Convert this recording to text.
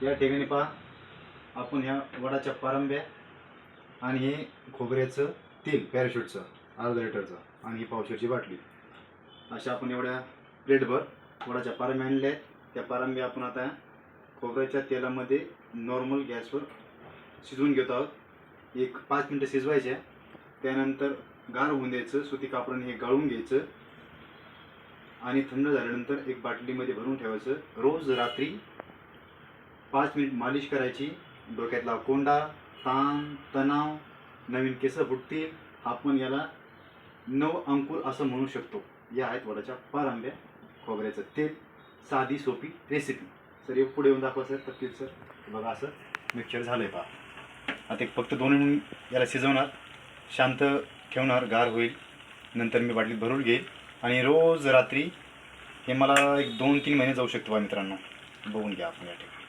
या ठिकाणी पहा, आपण ह्या वडाच्या पारंब्या आणि हे खोबऱ्याचं तेल पॅराशूटचं अर्धा लिटरचं आणि ही पावशेरची बाटली अशा आपण एवढ्या प्लेटभर वडाच्या पारंब्या आणल्या आहेत. त्या पारंब्या आपण आता खोबऱ्याच्या तेलामध्ये नॉर्मल गॅसवर शिजवून घेत आहोत. एक 5 मिनटं शिजवायच्या. त्यानंतर गार होऊन द्यायचं, सुती कापडाने हे गाळून घ्यायचं आणि थंड झाल्यानंतर एक बाटलीमध्ये भरून ठेवायचं. रोज रात्री 5 मिनिट मालिश करायची. डोक्यातला कोंडा, ताण तणाव, नवीन केस फुटतील, आपण याला नव अंकुर असं म्हणू शकतो. या आहेत वडाच्या पारंब्या, खोबऱ्याचं तेल, साधी सोपी रेसिपी. सर पुढे येऊन दाखवा सर तपकील सर. बघा असं मिक्सचर झालं आहे पहा. आता एक फक्त 2 मिनिट याला शिजवणार, शांत ठेवणार, गार होईल. नंतर मी बाटलीत भरून घेईल आणि रोज रात्री हे मला एक 2-3 महिने जाऊ शकतो बा मित्रांनो. बघून घ्या आपण या ठिकाणी.